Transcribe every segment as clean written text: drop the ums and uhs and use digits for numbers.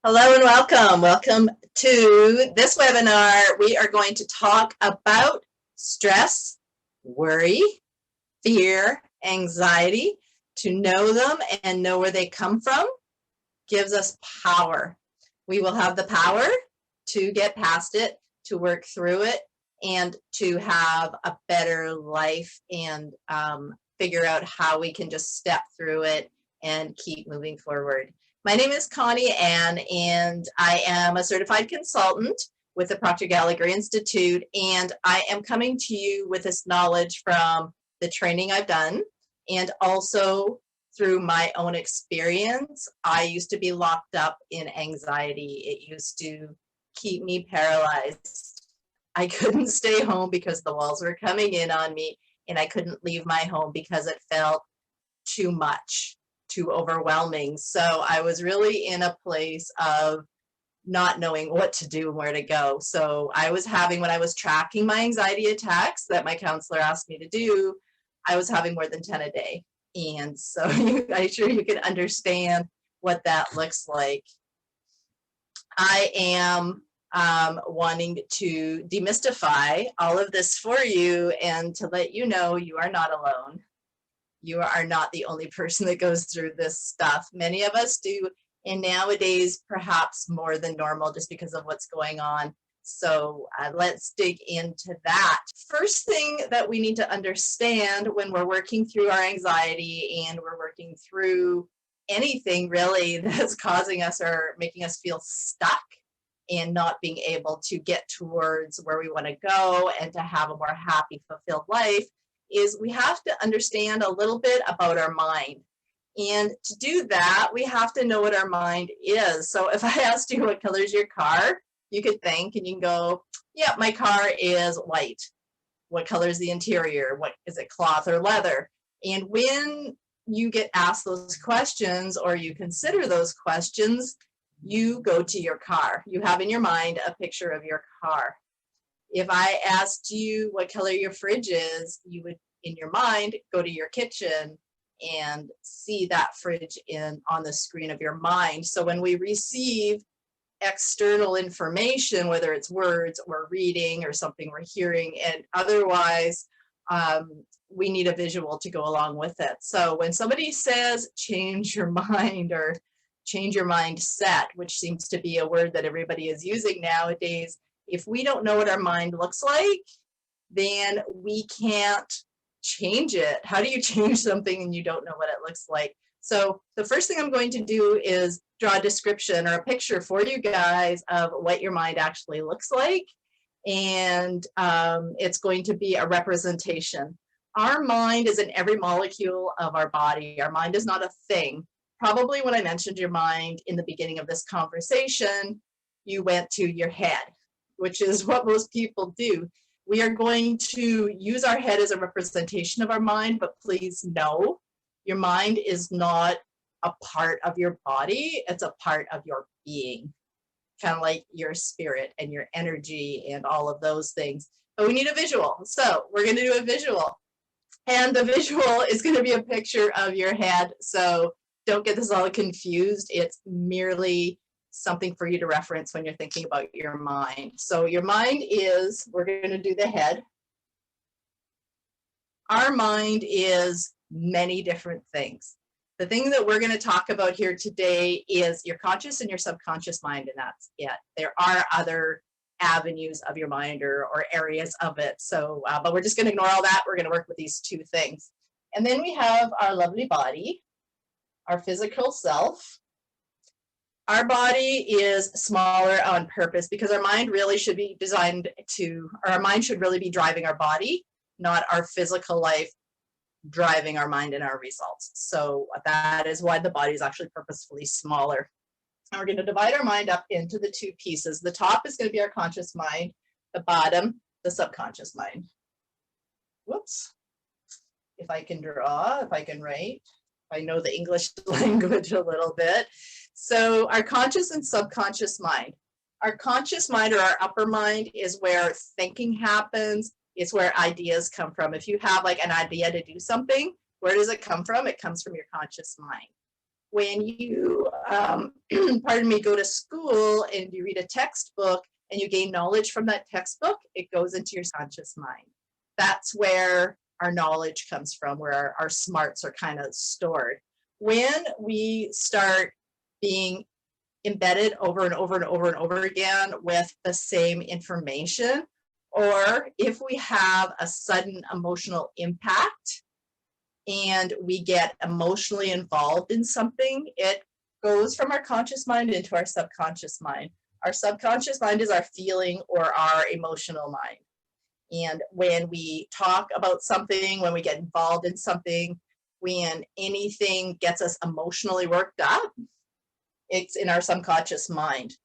Hello and welcome. Welcome to this webinar. We are going to talk about stress, worry, fear, anxiety. To know them and know where they come from gives us power. We will have the power to get past it, to work through it, and to have a better life and figure out how we can just step through it and keep moving forward. My name is Connie Ann, and I am a certified consultant with the Proctor Gallagher Institute, and I am coming to you with this knowledge from the training I've done and also through my own experience. I used to be locked up in anxiety. It used to keep me paralyzed. I couldn't stay home because the walls were coming in on me, and I couldn't leave my home because it felt too much, too overwhelming. So I was really in a place of not knowing what to do and where to go. So I was having, when I was tracking my anxiety attacks that my counselor asked me to do, I was having more than 10 a day. And so I'm sure you can understand what that looks like. I am wanting to demystify all of this for you and to let you know you are not alone. You are not the only person that goes through this stuff. Many of us do, and nowadays perhaps more than normal just because of what's going on. So let's dig into that. First thing that we need to understand when we're working through our anxiety and we're working through anything really that's causing us or making us feel stuck and not being able to get towards where we want to go and to have a more happy, fulfilled life is we have to understand a little bit about our mind. And to do that, we have to know what our mind is. So if I asked you what color is your car, you could think and you can go, yeah, my car is white. What color is the interior? What is it, cloth or leather? And when you get asked those questions or you consider those questions, you go to your car. You have in your mind a picture of your car. If I asked you what color your fridge is, you would, in your mind, go to your kitchen and see that fridge on the screen of your mind. So when we receive external information, whether it's words or reading or something we're hearing, and otherwise, we need a visual to go along with it. So when somebody says change your mind or change your mindset, which seems to be a word that everybody is using nowadays, if we don't know what our mind looks like, then we can't change it. How do you change something and you don't know what it looks like? So the first thing I'm going to do is draw a description or a picture for you guys of what your mind actually looks like. And it's going to be a representation. Our mind is in every molecule of our body. Our mind is not a thing. Probably when I mentioned your mind in the beginning of this conversation, you went to your head, which is what most people do. We are going to use our head as a representation of our mind, but please know your mind is not a part of your body. It's a part of your being, kind of like your spirit and your energy and all of those things. But we need a visual. So we're going to do a visual. And the visual is going to be a picture of your head. So don't get this all confused. It's merely something for you to reference when you're thinking about your mind. So your mind is, we're going to do the head. Our mind is many different things. The thing that we're going to talk about here today is your conscious and your subconscious mind, and that's it. There are other avenues of your mind or areas of it. So, but we're just going to ignore all that. We're going to work with these two things. And then we have our lovely body, our physical self. Our body is smaller on purpose because our mind really should be designed to, or our mind should really be driving our body, not our physical life driving our mind and our results. So that is why the body is actually purposefully smaller. And we're going to divide our mind up into the two pieces. The top is going to be our conscious mind, the bottom, the subconscious mind. Whoops. If I can draw, if I can write, if I know the English language a little bit. So our conscious and subconscious mind. Our conscious mind or our upper mind is where thinking happens. It's where ideas come from. If you have like an idea to do something, where does it come from? It comes from your conscious mind. when you, pardon me, go to school and you read a textbook and you gain knowledge from that textbook, it goes into your conscious mind. That's where our knowledge comes from, where our smarts are kind of stored. When we start being embedded over and over and over and over again with the same information, or if we have a sudden emotional impact and we get emotionally involved in something, it goes from our conscious mind into our subconscious mind. Our subconscious mind is our feeling or our emotional mind. And when we talk about something, when we get involved in something, when anything gets us emotionally worked up, it's in our subconscious mind.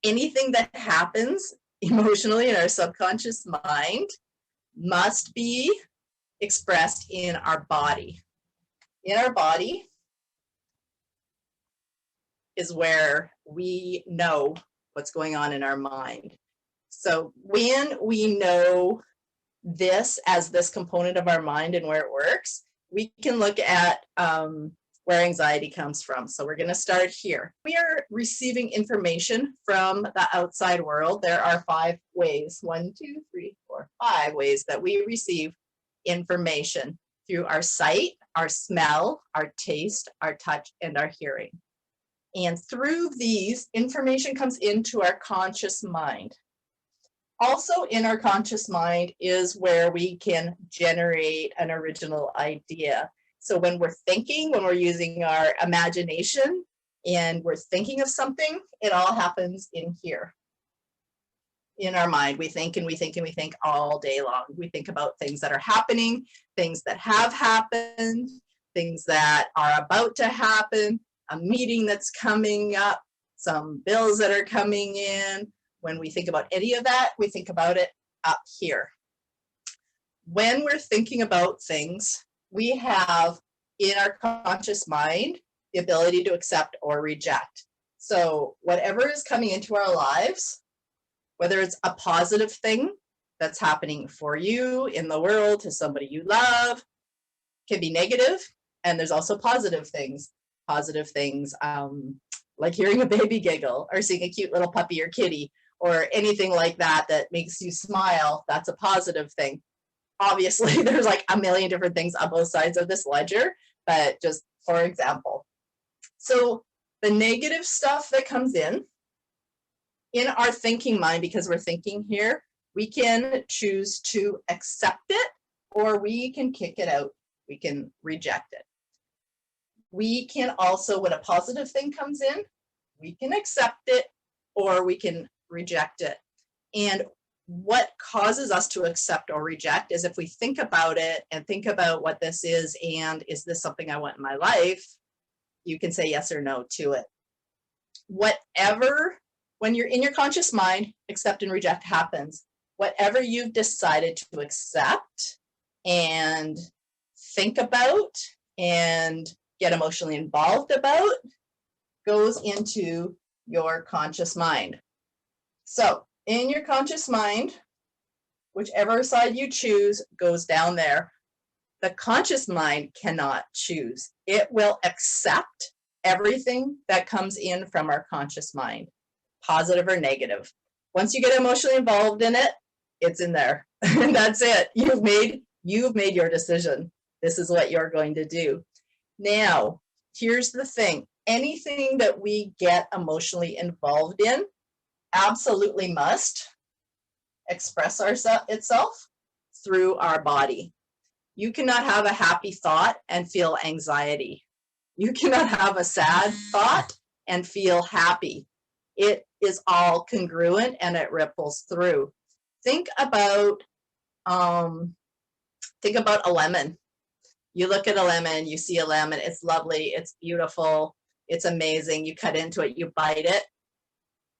Anything that happens emotionally in our subconscious mind must be expressed in our body. In our body is where we know what's going on in our mind. So when we know this as this component of our mind and where it works, we can look at where anxiety comes from. So we're going to start here. We are receiving information from the outside world. There are 5 ways, 1, 2, 3, 4, 5 ways that we receive information: through our sight, our smell, our taste, our touch, and our hearing. And through these, information comes into our conscious mind. Also in our conscious mind is where we can generate an original idea. So when we're thinking, when we're using our imagination and we're thinking of something, it all happens in here. In our mind, we think and we think and we think all day long. We think about things that are happening, things that have happened, things that are about to happen, a meeting that's coming up, some bills that are coming in. When we think about any of that, we think about it up here. When we're thinking about things, we have in our conscious mind the ability to accept or reject. So whatever is coming into our lives, whether it's a positive thing that's happening for you in the world to somebody you love, can be negative, and there's also positive things. Positive things like hearing a baby giggle or seeing a cute little puppy or kitty or anything like that that makes you smile. That's a positive thing. Obviously, there's like a million different things on both sides of this ledger, but just for example. So the negative stuff that comes in our thinking mind, because we're thinking here, we can choose to accept it or we can kick it out. We can reject it. We can also, when a positive thing comes in, we can accept it or we can reject it. And what causes us to accept or reject is if we think about it and think about what this is and is this something I want in my life, you can say yes or no to it. Whatever, when you're in your conscious mind, accept and reject happens. Whatever you've decided to accept and think about and get emotionally involved about goes into your conscious mind. So in your conscious mind, whichever side you choose goes down there. The conscious mind cannot choose. It will accept everything that comes in from our conscious mind, positive or negative. Once you get emotionally involved in it, it's in there. And that's it. You've made your decision. This is what you're going to do. Now, here's the thing. Anything that we get emotionally involved in absolutely must express itself through our body. You cannot have a happy thought and feel anxiety. You cannot have a sad thought and feel happy. It is all congruent and it ripples through. Think about a lemon. You look at a lemon, you see a lemon, it's lovely, it's beautiful, it's amazing. You cut into it, you bite it,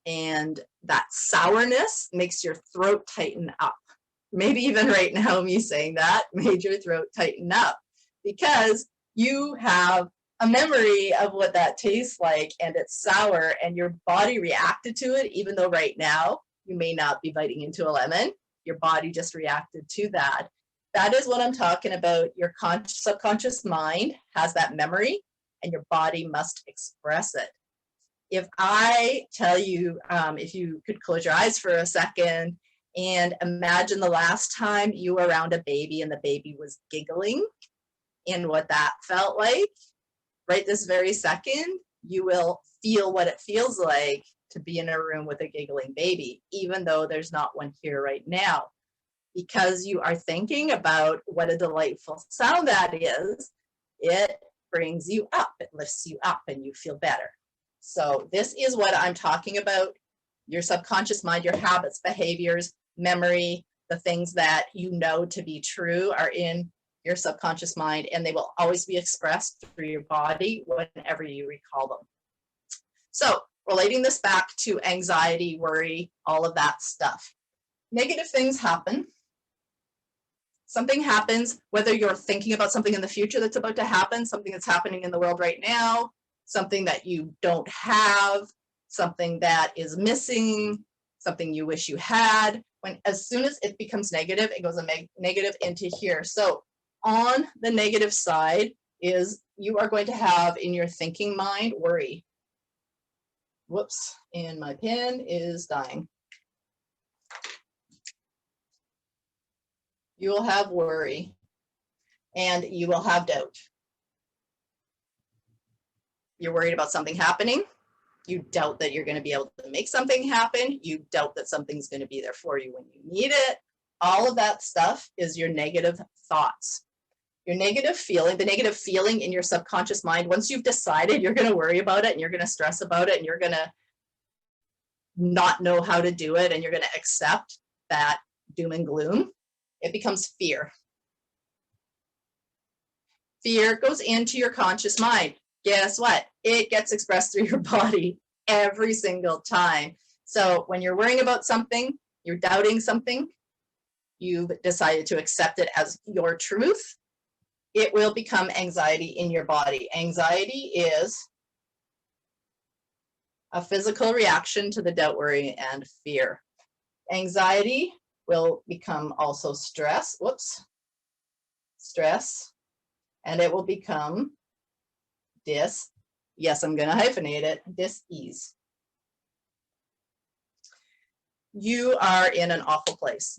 and that sourness makes your throat tighten up. Maybe even right now, me saying that made your throat tighten up because you have a memory of what that tastes like and it's sour and your body reacted to it, even though right now you may not be biting into a lemon. Your body just reacted to that. That is what I'm talking about. Your subconscious mind has that memory and your body must express it. If I tell you, if you could close your eyes for a second and imagine the last time you were around a baby and the baby was giggling and what that felt like, right this very second, you will feel what it feels like to be in a room with a giggling baby, even though there's not one here right now. Because you are thinking about what a delightful sound that is, it brings you up, it lifts you up, and you feel better. So this is what I'm talking about. Your subconscious mind, your habits, behaviors, memory, the things that you know to be true are in your subconscious mind, and they will always be expressed through your body whenever you recall them. So relating this back to anxiety, worry, all of that stuff. Negative things happen. Something happens, whether you're thinking about something in the future that's about to happen, something that's happening in the world right now, something that you don't have, something that is missing, something you wish you had. As soon as it becomes negative, it goes a negative into here. So on the negative side is you are going to have in your thinking mind worry. Whoops, and my pen is dying. You will have worry and you will have doubt. You're worried about something happening. You doubt that you're going to be able to make something happen. You doubt that something's going to be there for you when you need it. All of that stuff is your negative thoughts. Your negative feeling, the negative feeling in your subconscious mind, once you've decided you're going to worry about it and you're going to stress about it and you're going to not know how to do it and you're going to accept that doom and gloom, it becomes fear. Fear goes into your conscious mind. Guess what? It gets expressed through your body every single time. So when you're worrying about something, you're doubting something, you've decided to accept it as your truth, it will become anxiety in your body. Anxiety is a physical reaction to the doubt, worry, and fear. Anxiety will become also stress. Stress. And it will become yes, I'm going to hyphenate it, dis-ease. You are in an awful place.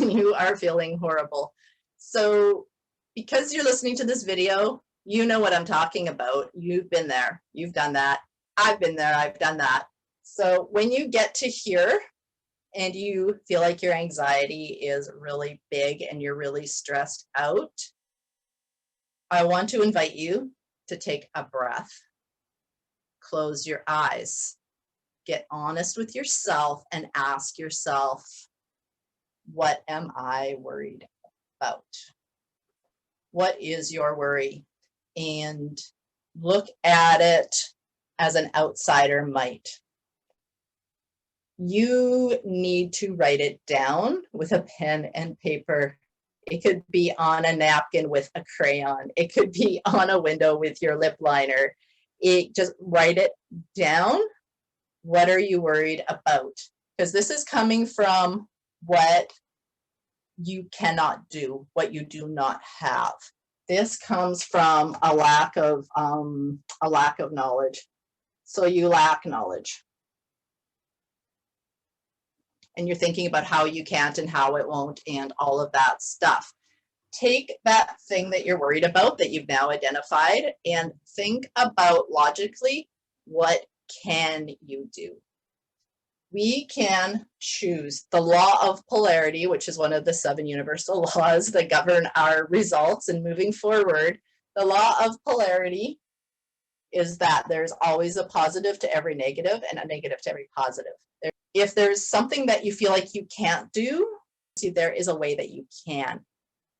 You are feeling horrible. So because you're listening to this video, you know what I'm talking about. You've been there. You've done that. I've been there. I've done that. So when you get to here and you feel like your anxiety is really big and you're really stressed out, I want to invite you to take a breath. Close your eyes. Get honest with yourself and ask yourself, what am I worried about? What is your worry? And look at it as an outsider might. You need to write it down with a pen and paper. It could be on a napkin with a crayon. It could be on a window with your lip liner. Just write it down. What are you worried about? Because this is coming from what you cannot do, what you do not have. This comes from a lack of knowledge. So you lack knowledge. And you're thinking about how you can't and how it won't and all of that stuff. Take that thing that you're worried about that you've now identified and think about logically, what can you do? We can choose. The law of polarity, which is one of the 7 universal laws that govern our results and moving forward. The law of polarity is that there's always a positive to every negative and a negative to every positive. If there's something that you feel like you can't do, see, there is a way that you can.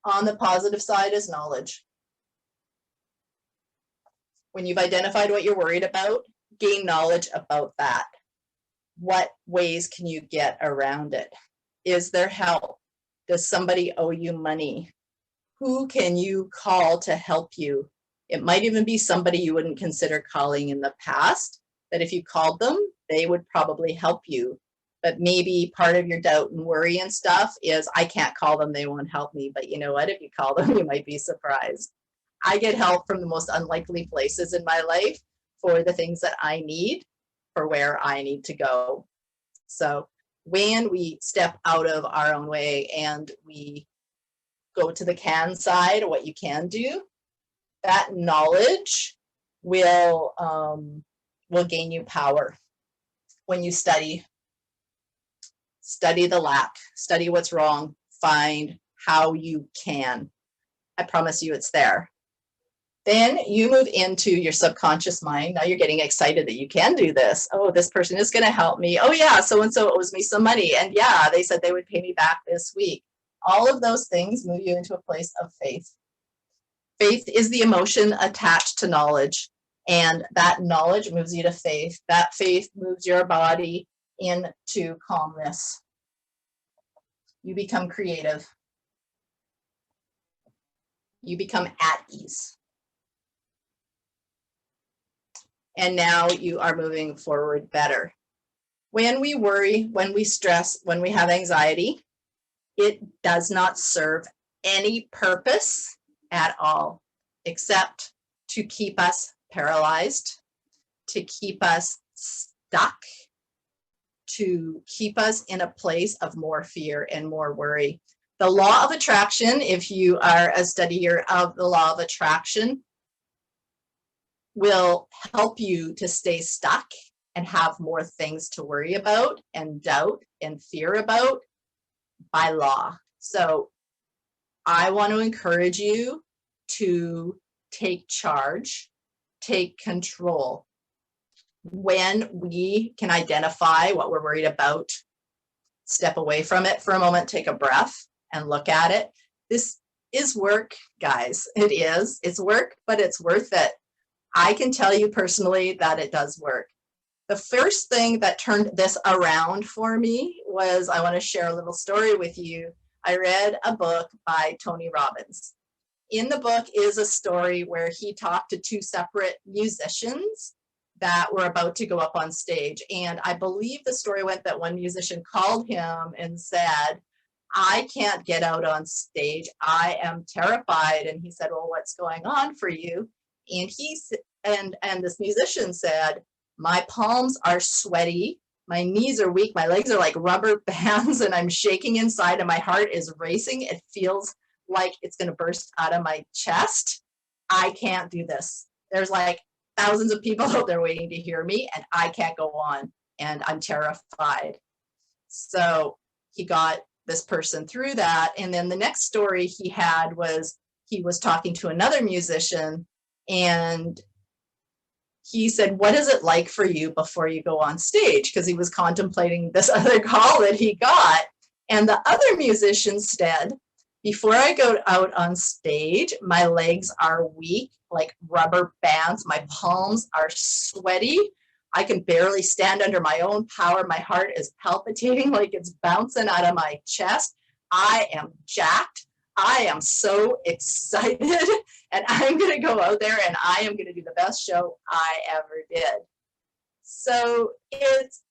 On the positive side is knowledge. When you've identified what you're worried about, gain knowledge about that. What ways can you get around it? Is there help? Does somebody owe you money? Who can you call to help you? It might even be somebody you wouldn't consider calling in the past, that if you called them, they would probably help you. But maybe part of your doubt and worry and stuff is, I can't call them, they won't help me. But you know what? If you call them, you might be surprised. I get help from the most unlikely places in my life for the things that I need, for where I need to go. So when we step out of our own way and we go to the can side, what you can do, that knowledge will gain you power. When you study the lack, study what's wrong, find how you can. I promise you it's there. Then you move into your subconscious mind. Now you're getting excited that you can do this. Oh, this person is going to help me. Oh yeah, so-and-so owes me some money. And yeah, they said they would pay me back this week. All of those things move you into a place of faith. Faith is the emotion attached to knowledge. And that knowledge moves you to faith. That faith moves your body into calmness. You become creative. You become at ease. And now you are moving forward better. When we worry, when we stress, when we have anxiety, it does not serve any purpose at all, except to keep us paralyzed, to keep us stuck, to keep us in a place of more fear and more worry. The law of attraction, if you are a studier of the law of attraction, will help you to stay stuck and have more things to worry about and doubt and fear about by law. So I want to encourage you to take charge, take control. When we can identify what we're worried about, step away from it for a moment, take a breath and look at it. This is work, guys. It is. It's work, but it's worth it. I can tell you personally that it does work. The first thing that turned this around for me was, I want to share a little story with you. I read a book by Tony Robbins. In the book is a story where he talked to two separate musicians that were about to go up on stage. And I believe the story went that one musician called him and said, I can't get out on stage. I am terrified. And he said, well, what's going on for you? And this musician said, my palms are sweaty, my knees are weak, my legs are like rubber bands, and I'm shaking inside, and my heart is racing. It feels like it's going to burst out of my chest. I can't do this. There's like thousands of people out there waiting to hear me, and I can't go on, and I'm terrified. So he got this person through that. And then the next story he had was, he was talking to another musician, and he said, what is it like for you before you go on stage? Because he was contemplating this other call that he got. And the other musician said, before I go out on stage, my legs are weak, like rubber bands. My palms are sweaty. I can barely stand under my own power. My heart is palpitating like it's bouncing out of my chest. I am jacked. I am so excited, and I'm going to go out there and I am going to do the best show I ever did. So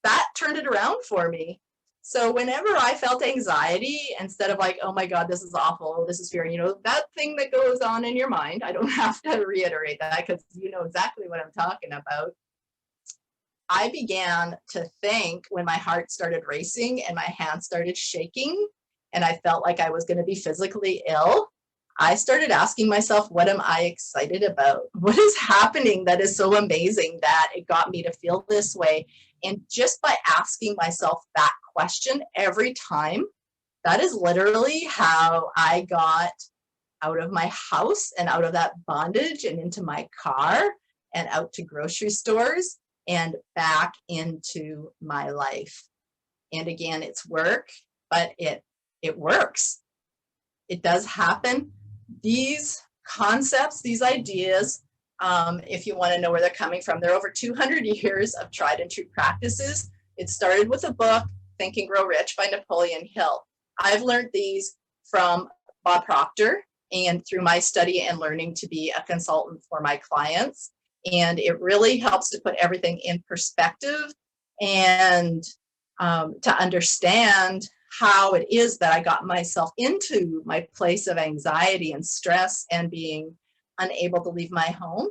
that turned it around for me. So whenever I felt anxiety, instead of like, oh my God, this is awful, oh, this is fear, that thing that goes on in your mind, I don't have to reiterate that because you know exactly what I'm talking about. I began to think, when my heart started racing and my hands started shaking, and I felt like I was going to be physically ill, I started asking myself, what am I excited about? What is happening that is so amazing that it got me to feel this way? And just by asking myself that question every time, that is literally how I got out of my house and out of that bondage and into my car and out to grocery stores and back into my life. And again, it's work, but it works. It does happen. These concepts, these ideas, if you want to know where they're coming from, they're over 200 years of tried and true practices. It started with a book, Think and Grow Rich by Napoleon Hill. I've learned these from Bob Proctor and through my study and learning to be a consultant for my clients. And it really helps to put everything in perspective and to understand how it is that I got myself into my place of anxiety and stress and being unable to leave my home.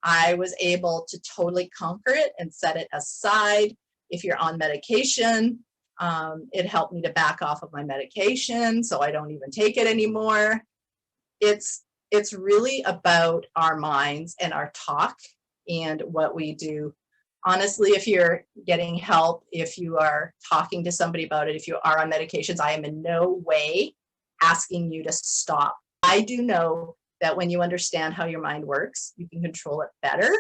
I was able to totally conquer it and set it aside. If you're on medication, it helped me to back off of my medication, so I don't even take it anymore. It's really about our minds and our talk and what we do. Honestly, if you're getting help, if you are talking to somebody about it, if you are on medications, I am in no way asking you to stop. I do know that when you understand how your mind works, you can control it better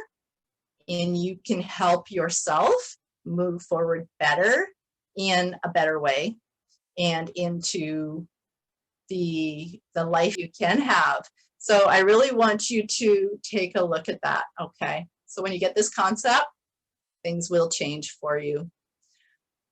and you can help yourself move forward better in a better way and into the life you can have. So I really want you to take a look at that, okay? So when you get this concept, things will change for you.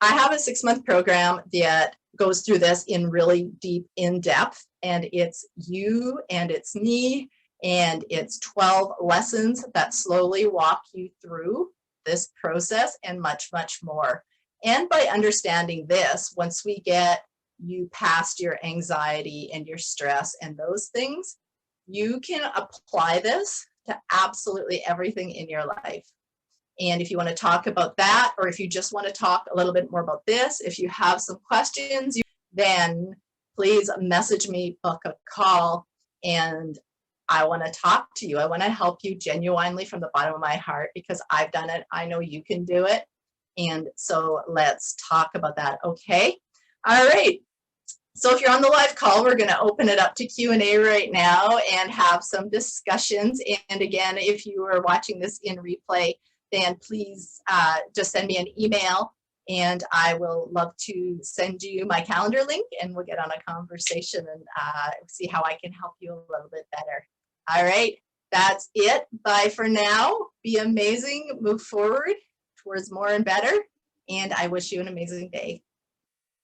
I have a 6-month program that goes through this in really deep, in depth, and it's you and it's me, and it's 12 lessons that slowly walk you through this process and much, much more. And by understanding this, once we get you past your anxiety and your stress and those things, you can apply this to absolutely everything in your life. And if you want to talk about that, or if you just want to talk a little bit more about this, if you have some questions, then please message me, book a call, and I want to talk to you. I want to help you genuinely from the bottom of my heart because I've done it. I know you can do it. And so let's talk about that, okay? All right. So if you're on the live call, we're going to open it up to Q&A right now and have some discussions. And again, if you are watching this in replay, then please just send me an email and I will love to send you my calendar link and we'll get on a conversation and see how I can help you a little bit better. All right, that's it. Bye for now. Be amazing. Move forward towards more and better. And I wish you an amazing day.